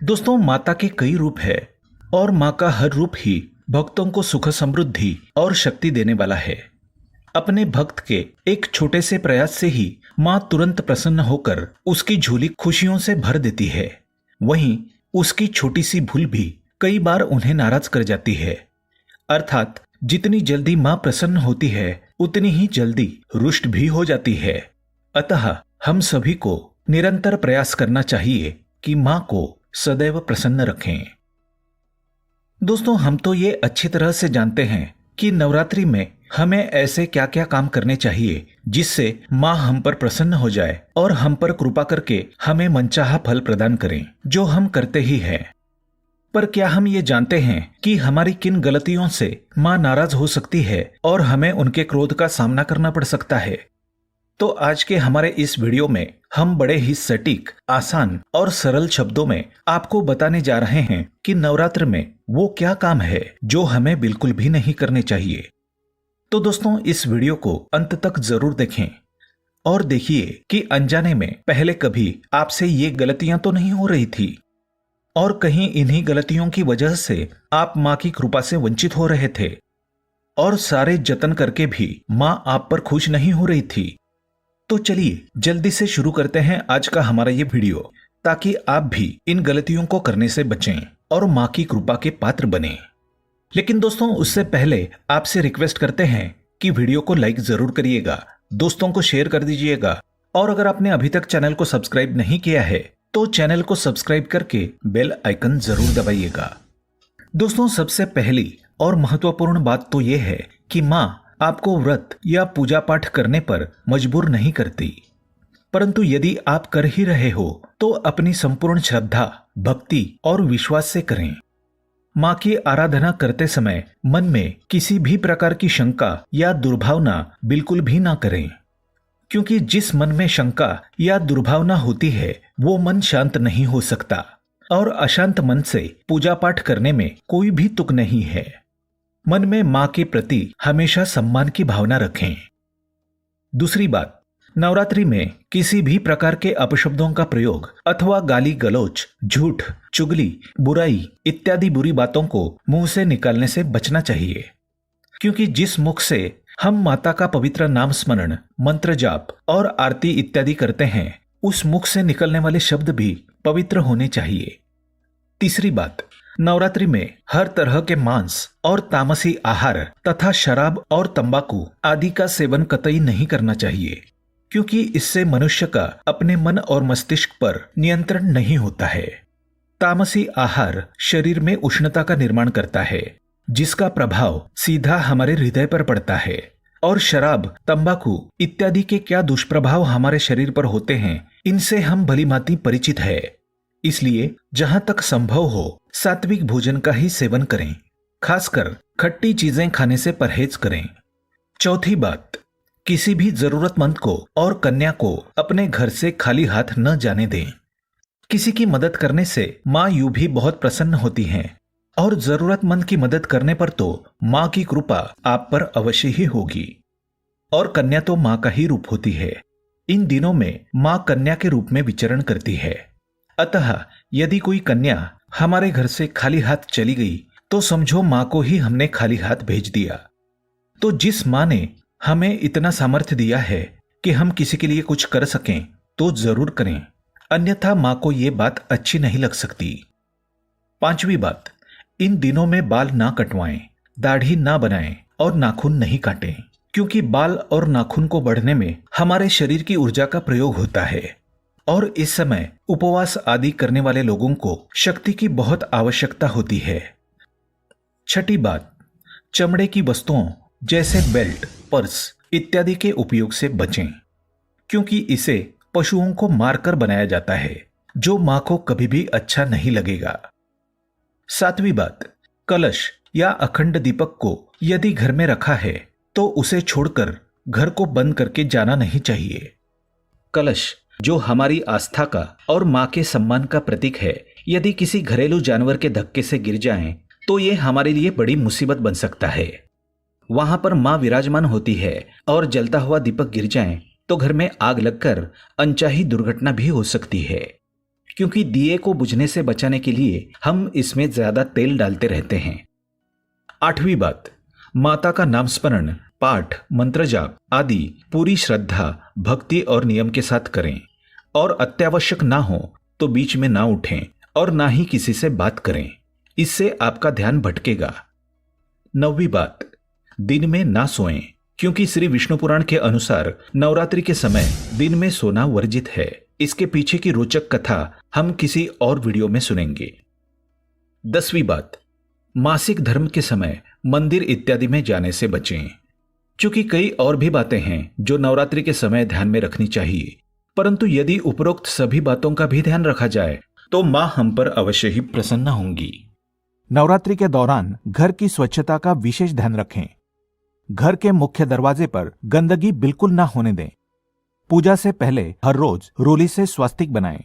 दोस्तों, माता के कई रूप है और माँ का हर रूप ही भक्तों को सुख समृद्धि और शक्ति देने वाला है। अपने भक्त के एक छोटे से प्रयास से ही माँ तुरंत प्रसन्न होकर उसकी झोली खुशियों से भर देती है। वहीं उसकी छोटी सी भूल भी कई बार उन्हें नाराज कर जाती है। अर्थात जितनी जल्दी माँ प्रसन्न होती है उतनी ही जल्दी रुष्ट भी हो जाती है। अतः हम सभी को निरंतर प्रयास करना चाहिए कि माँ को सदैव प्रसन्न रखें। दोस्तों, हम तो ये अच्छी तरह से जानते हैं कि नवरात्रि में हमें ऐसे क्या क्या काम करने चाहिए जिससे माँ हम पर प्रसन्न हो जाए और हम पर कृपा करके हमें मनचाहा फल प्रदान करें, जो हम करते ही हैं। पर क्या हम ये जानते हैं कि हमारी किन गलतियों से माँ नाराज हो सकती है और हमें उनके क्रोध का सामना करना पड़ सकता है? तो आज के हमारे इस वीडियो में हम बड़े ही सटीक, आसान और सरल शब्दों में आपको बताने जा रहे हैं कि नवरात्र में वो क्या काम है जो हमें बिल्कुल भी नहीं करने चाहिए। तो दोस्तों, इस वीडियो को अंत तक जरूर देखें और देखिए कि अनजाने में पहले कभी आपसे ये गलतियां तो नहीं हो रही थी और कहीं इन्हीं गलतियों की वजह से आप माँ की कृपा से वंचित हो रहे थे और सारे जतन करके भी माँ आप पर खुश नहीं हो रही थी। तो चलिए जल्दी से शुरू करते हैं आज का हमारा ये वीडियो, ताकि आप भी इन गलतियों को करने से बचें और माँ की कृपा के पात्र बने। लेकिन दोस्तों, उससे पहले आपसे रिक्वेस्ट करते हैं कि वीडियो को लाइक जरूर करिएगा, दोस्तों को शेयर कर दीजिएगा और अगर आपने अभी तक चैनल को सब्सक्राइब नहीं किया है तो चैनल को सब्सक्राइब करके बेल आइकन जरूर दबाइएगा। दोस्तों, सबसे पहली और महत्वपूर्ण बात तो यह है कि माँ आपको व्रत या पूजा पाठ करने पर मजबूर नहीं करती, परंतु यदि आप कर ही रहे हो तो अपनी संपूर्ण श्रद्धा, भक्ति और विश्वास से करें। माँ की आराधना करते समय मन में किसी भी प्रकार की शंका या दुर्भावना बिल्कुल भी ना करें, क्योंकि जिस मन में शंका या दुर्भावना होती है वो मन शांत नहीं हो सकता और अशांत मन से पूजा पाठ करने में कोई भी तुक नहीं है। मन में माँ के प्रति हमेशा सम्मान की भावना रखें। दूसरी बात, नवरात्रि में किसी भी प्रकार के अपशब्दों का प्रयोग अथवा गाली गलौज, झूठ, चुगली, बुराई इत्यादि बुरी बातों को मुंह से निकालने से बचना चाहिए, क्योंकि जिस मुख से हम माता का पवित्र नाम स्मरण, मंत्र जाप और आरती इत्यादि करते हैं उस मुख से निकलने वाले शब्द भी पवित्र होने चाहिए। तीसरी बात, नवरात्रि में हर तरह के मांस और तामसी आहार तथा शराब और तंबाकू आदि का सेवन कतई नहीं करना चाहिए, क्योंकि इससे मनुष्य का अपने मन और मस्तिष्क पर नियंत्रण नहीं होता है। तामसी आहार शरीर में उष्णता का निर्माण करता है, जिसका प्रभाव सीधा हमारे हृदय पर पड़ता है, और शराब, तंबाकू इत्यादि के क्या दुष्प्रभाव हमारे शरीर पर होते हैं इनसे हम भलीभांति परिचित है। इसलिए जहां तक संभव हो सात्विक भोजन का ही सेवन करें, खासकर खट्टी चीजें खाने से परहेज करें। चौथी बात, किसी भी जरूरतमंद को और कन्या को अपने घर से खाली हाथ न जाने दें। किसी की मदद करने से माँ यूं भी बहुत प्रसन्न होती हैं और जरूरतमंद की मदद करने पर तो माँ की कृपा आप पर अवश्य ही होगी। और कन्या तो माँ का ही रूप होती है। इन दिनों में माँ कन्या के रूप में विचरण करती है। अतः यदि कोई कन्या हमारे घर से खाली हाथ चली गई तो समझो माँ को ही हमने खाली हाथ भेज दिया। तो जिस माँ ने हमें इतना सामर्थ्य दिया है कि हम किसी के लिए कुछ कर सकें तो जरूर करें, अन्यथा माँ को ये बात अच्छी नहीं लग सकती। पांचवी बात, इन दिनों में बाल ना कटवाएं, दाढ़ी ना बनाएं और नाखून नहीं काटें, क्योंकि बाल और नाखून को बढ़ने में हमारे शरीर की ऊर्जा का प्रयोग होता है और इस समय उपवास आदि करने वाले लोगों को शक्ति की बहुत आवश्यकता होती है। छठी बात, चमड़े की वस्तुओं जैसे बेल्ट, पर्स इत्यादि के उपयोग से बचें, क्योंकि इसे पशुओं को मारकर बनाया जाता है, जो मां को कभी भी अच्छा नहीं लगेगा। सातवीं बात, कलश या अखंड दीपक को यदि घर में रखा है तो उसे छोड़कर घर को बंद करके जाना नहीं चाहिए। कलश जो हमारी आस्था का और माँ के सम्मान का प्रतीक है, यदि किसी घरेलू जानवर के धक्के से गिर जाएं तो ये हमारे लिए बड़ी मुसीबत बन सकता है। वहां पर माँ विराजमान होती है और जलता हुआ दीपक गिर जाए तो घर में आग लगकर अनचाही दुर्घटना भी हो सकती है। क्योंकि दिए को बुझने से बचाने के लिए हम इसमें ज्यादा तेल डालते रहते हैं। 8वीं बात, माता का नाम स्मरण, पाठ, मंत्र जाप आदि पूरी श्रद्धा, भक्ति और नियम के साथ करें और अत्यावश्यक ना हो तो बीच में ना उठें और ना ही किसी से बात करें, इससे आपका ध्यान भटकेगा। 9वीं बात, दिन में ना सोएं, क्योंकि श्री विष्णु पुराण के अनुसार नवरात्रि के समय दिन में सोना वर्जित है। इसके पीछे की रोचक कथा हम किसी और वीडियो में सुनेंगे। 10वीं बात, मासिक धर्म के समय मंदिर इत्यादि में जाने से बचें। चूंकि कई और भी बातें हैं जो नवरात्रि के समय ध्यान में रखनी चाहिए, परंतु यदि उपरोक्त सभी बातों का भी ध्यान रखा जाए तो मां हम पर अवश्य ही प्रसन्न होंगी। नवरात्रि के दौरान घर की स्वच्छता का विशेष ध्यान रखें। घर के मुख्य दरवाजे पर गंदगी बिल्कुल ना होने दें। पूजा से पहले हर रोज रोली से स्वास्तिक बनाएं।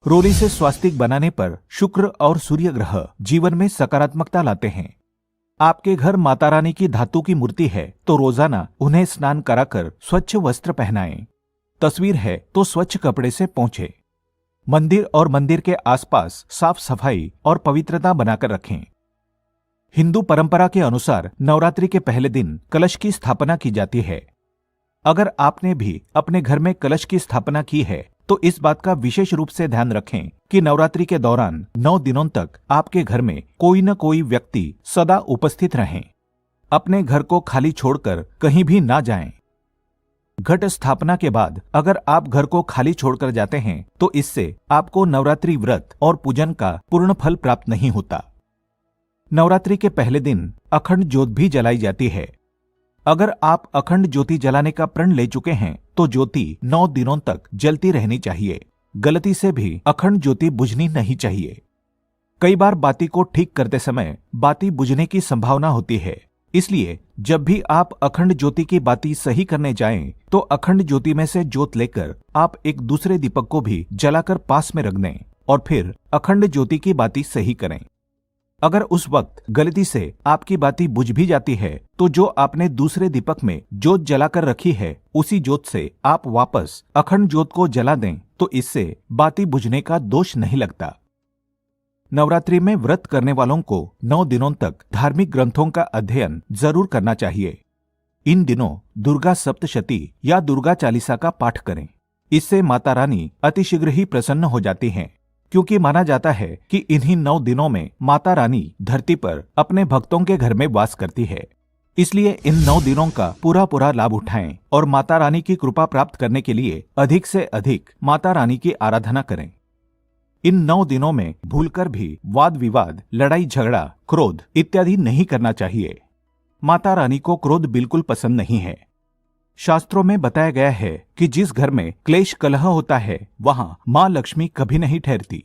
रोली से स्वास्तिक बनाने पर शुक्र और सूर्य ग्रह जीवन में सकारात्मकता लाते हैं। आपके घर माता रानी की धातु की मूर्ति है तो रोजाना उन्हें स्नान कराकर स्वच्छ वस्त्र पहनाएं। तस्वीर है तो स्वच्छ कपड़े से पोंछें। मंदिर और मंदिर के आसपास साफ सफाई और पवित्रता बनाकर रखें। हिंदू परंपरा के अनुसार नवरात्रि के पहले दिन कलश की स्थापना की जाती है। अगर आपने भी अपने घर में कलश की स्थापना की है तो इस बात का विशेष रूप से ध्यान रखें कि नवरात्रि के दौरान 9 दिनों तक आपके घर में कोई न कोई व्यक्ति सदा उपस्थित रहें। अपने घर को खाली छोड़कर कहीं भी ना जाएं। घट स्थापना के बाद अगर आप घर को खाली छोड़कर जाते हैं तो इससे आपको नवरात्रि व्रत और पूजन का पूर्ण फल प्राप्त नहीं होता। नवरात्रि के पहले दिन अखंड ज्योत भी जलाई जाती है। अगर आप अखंड ज्योति जलाने का प्रण ले चुके हैं तो ज्योति 9 दिनों तक जलती रहनी चाहिए। गलती से भी अखंड ज्योति बुझनी नहीं चाहिए। कई बार बाती को ठीक करते समय बाती बुझने की संभावना होती है, इसलिए जब भी आप अखंड ज्योति की बाती सही करने जाएं तो अखंड ज्योति में से ज्योत लेकर आप एक दूसरे दीपक को भी जलाकर पास में रख दें और फिर अखंड ज्योति की बाती सही करें। अगर उस वक्त गलती से आपकी बाती बुझ भी जाती है तो जो आपने दूसरे दीपक में ज्योत जलाकर रखी है उसी ज्योत से आप वापस अखंड ज्योत को जला दें तो इससे बाती बुझने का दोष नहीं लगता। नवरात्रि में व्रत करने वालों को 9 दिनों तक धार्मिक ग्रंथों का अध्ययन जरूर करना चाहिए। इन दिनों दुर्गा सप्तशती या दुर्गा चालीसा का पाठ करें। इससे माता रानी अतिशीघ्र ही प्रसन्न हो जाती हैं, क्योंकि माना जाता है कि इन्हीं 9 दिनों में माता रानी धरती पर अपने भक्तों के घर में वास करती है। इसलिए इन 9 दिनों का पूरा लाभ उठाएं और माता रानी की कृपा प्राप्त करने के लिए अधिक से अधिक माता रानी की आराधना करें। इन 9 दिनों में भूलकर भी वाद विवाद, लड़ाई झगड़ा, क्रोध इत्यादि नहीं करना चाहिए। माता रानी को क्रोध बिल्कुल पसंद नहीं है। शास्त्रों में बताया गया है कि जिस घर में क्लेश कलह होता है वहां मां लक्ष्मी कभी नहीं ठहरती।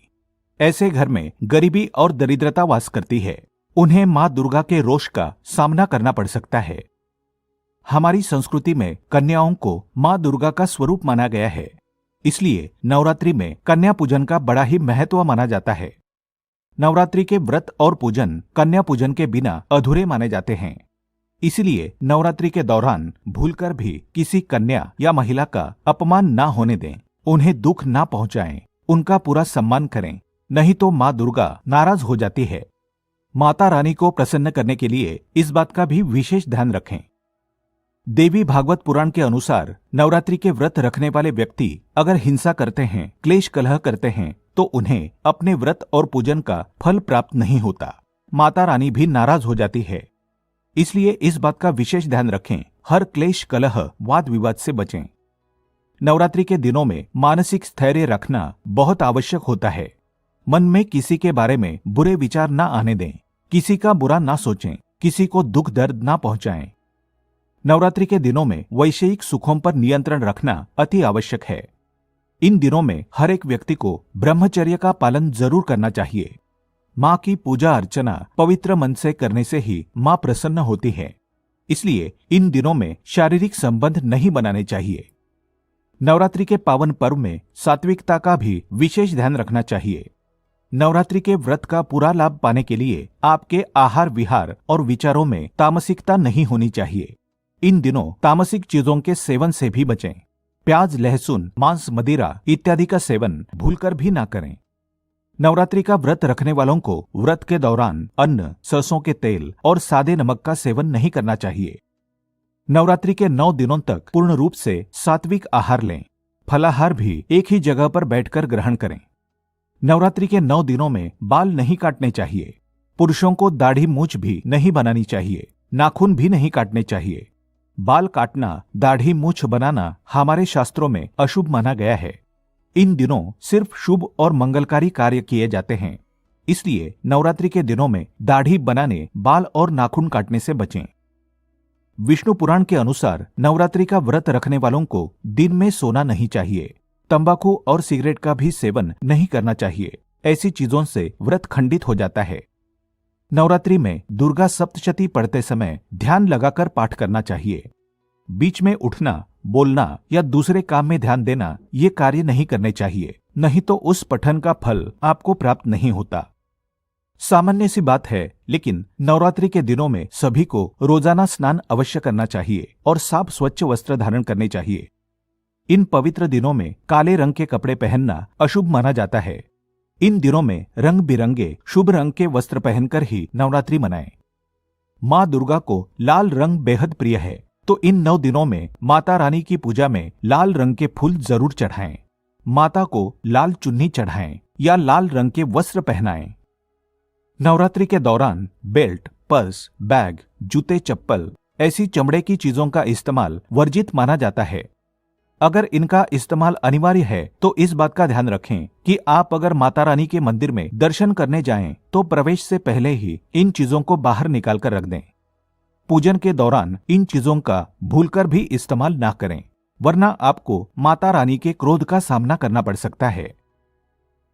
ऐसे घर में गरीबी और दरिद्रता वास करती है। उन्हें मां दुर्गा के रोष का सामना करना पड़ सकता है। हमारी संस्कृति में कन्याओं को मां दुर्गा का स्वरूप माना गया है, इसलिए नवरात्रि में कन्या पूजन का बड़ा ही महत्व माना जाता है। नवरात्रि के व्रत और पूजन कन्या पूजन के बिना अधूरे माने जाते हैं। इसलिए नवरात्रि के दौरान भूलकर भी किसी कन्या या महिला का अपमान ना होने दें, उन्हें दुख ना पहुंचाएं, उनका पूरा सम्मान करें, नहीं तो मां दुर्गा नाराज हो जाती है। माता रानी को प्रसन्न करने के लिए इस बात का भी विशेष ध्यान रखें। देवी भागवत पुराण के अनुसार नवरात्रि के व्रत रखने वाले व्यक्ति अगर हिंसा करते हैं, क्लेश कलह करते हैं तो उन्हें अपने व्रत और पूजन का फल प्राप्त नहीं होता। माता रानी भी नाराज हो जाती है। इसलिए इस बात का विशेष ध्यान रखें, हर क्लेश कलह वाद विवाद से बचें। नवरात्रि के दिनों में मानसिक स्थैर्य रखना बहुत आवश्यक होता है। मन में किसी के बारे में बुरे विचार ना आने दें, किसी का बुरा ना सोचें, किसी को दुख दर्द ना पहुंचाएं। नवरात्रि के दिनों में वैषयिक सुखों पर नियंत्रण रखना अति आवश्यक है। इन दिनों में हर एक व्यक्ति को ब्रह्मचर्य का पालन जरूर करना चाहिए। मां की पूजा अर्चना पवित्र मन से करने से ही मां प्रसन्न होती है। इसलिए इन दिनों में शारीरिक संबंध नहीं बनाने चाहिए। नवरात्रि के पावन पर्व में सात्विकता का भी विशेष ध्यान रखना चाहिए। नवरात्रि के व्रत का पूरा लाभ पाने के लिए आपके आहार विहार और विचारों में तामसिकता नहीं होनी चाहिए। इन दिनों तामसिक चीजों के सेवन से भी बचें। प्याज, लहसुन, मांस, मदिरा इत्यादि का सेवन भूलकर भी ना करें। नवरात्रि का व्रत रखने वालों को व्रत के दौरान अन्न, सरसों के तेल और सादे नमक का सेवन नहीं करना चाहिए। नवरात्रि के 9 दिनों तक पूर्ण रूप से सात्विक आहार लें। फलाहार भी एक ही जगह पर बैठकर ग्रहण करें। नवरात्रि के 9 दिनों में बाल नहीं काटने चाहिए। पुरुषों को दाढ़ी मूछ भी नहीं बनानी चाहिए। नाखून भी नहीं काटने चाहिए। बाल काटना, दाढ़ी मूछ बनाना हमारे शास्त्रों में अशुभ माना गया है। इन दिनों सिर्फ शुभ और मंगलकारी कार्य किए जाते हैं। इसलिए नवरात्रि के दिनों में दाढ़ी बनाने, बाल और नाखून काटने से बचें। विष्णु पुराण के अनुसार नवरात्रि का व्रत रखने वालों को दिन में सोना नहीं चाहिए। तंबाकू और सिगरेट का भी सेवन नहीं करना चाहिए। ऐसी चीजों से व्रत खंडित हो जाता है। नवरात्रि में दुर्गा सप्तशती पढ़ते समय ध्यान लगाकर पाठ करना चाहिए। बीच में उठना, बोलना या दूसरे काम में ध्यान देना ये कार्य नहीं करने चाहिए, नहीं तो उस पठन का फल आपको प्राप्त नहीं होता। सामान्य सी बात है, लेकिन नवरात्रि के दिनों में सभी को रोजाना स्नान अवश्य करना चाहिए और साफ स्वच्छ वस्त्र धारण करने चाहिए। इन पवित्र दिनों में काले रंग के कपड़े पहनना अशुभ माना जाता है। इन दिनों में रंग बिरंगे शुभ रंग के वस्त्र पहनकर ही नवरात्रि मनाएं। माँ दुर्गा को लाल रंग बेहद प्रिय है, तो इन 9 दिनों में माता रानी की पूजा में लाल रंग के फूल जरूर चढ़ाएं। माता को लाल चुन्नी चढ़ाएं या लाल रंग के वस्त्र पहनाएं। नवरात्रि के दौरान बेल्ट, पर्स, बैग, जूते, चप्पल ऐसी चमड़े की चीजों का इस्तेमाल वर्जित माना जाता है। अगर इनका इस्तेमाल अनिवार्य है तो इस बात का ध्यान रखें कि आप अगर माता रानी के मंदिर में दर्शन करने जाएं तो प्रवेश से पहले ही इन चीजों को बाहर निकाल कर रख दें। पूजन के दौरान इन चीजों का भूलकर भी इस्तेमाल ना करें, वरना आपको माता रानी के क्रोध का सामना करना पड़ सकता है।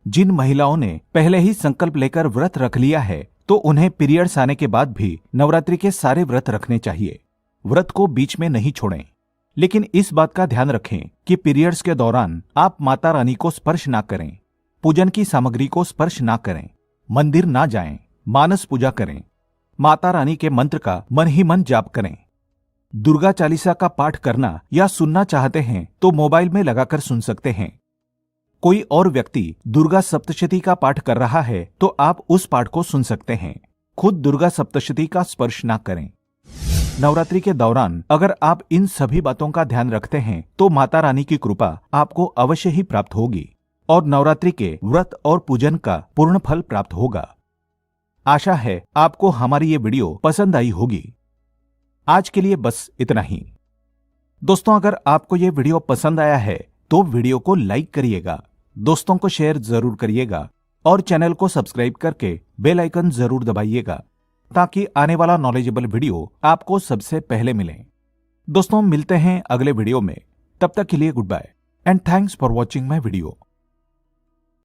जिन महिलाओं ने पहले ही संकल्प लेकर व्रत रख लिया है तो उन्हें पीरियड्स आने के बाद भी नवरात्रि के सारे व्रत रखने चाहिए। व्रत को बीच में नहीं छोड़ें, लेकिन इस बात का ध्यान रखें कि पीरियड्स के दौरान आप माता रानी को स्पर्श ना करें, पूजन की सामग्री को स्पर्श ना करें, मंदिर ना जाएं, मानस पूजा करें, माता रानी के मंत्र का मन ही मन जाप करें। दुर्गा चालीसा का पाठ करना या सुनना चाहते हैं तो मोबाइल में लगाकर सुन सकते हैं। कोई और व्यक्ति दुर्गा सप्तशती का पाठ कर रहा है तो आप उस पाठ को सुन सकते हैं। खुद दुर्गा सप्तशती का स्पर्श ना करें। नवरात्रि के दौरान अगर आप इन सभी बातों का ध्यान रखते हैं तो माता रानी की कृपा आपको अवश्य ही प्राप्त होगी और नवरात्रि के व्रत और पूजन का पूर्ण फल प्राप्त होगा। आशा है आपको हमारी ये वीडियो पसंद आई होगी। आज के लिए बस इतना ही। दोस्तों, अगर आपको ये वीडियो पसंद आया है तो वीडियो को लाइक करिएगा, दोस्तों को शेयर जरूर करिएगा और चैनल को सब्सक्राइब करके बेल आइकन जरूर दबाइएगा ताकि आने वाला नॉलेजेबल वीडियो आपको सबसे पहले मिले। दोस्तों, मिलते हैं अगले वीडियो में। तब तक के लिए good bye and thanks for watching my video.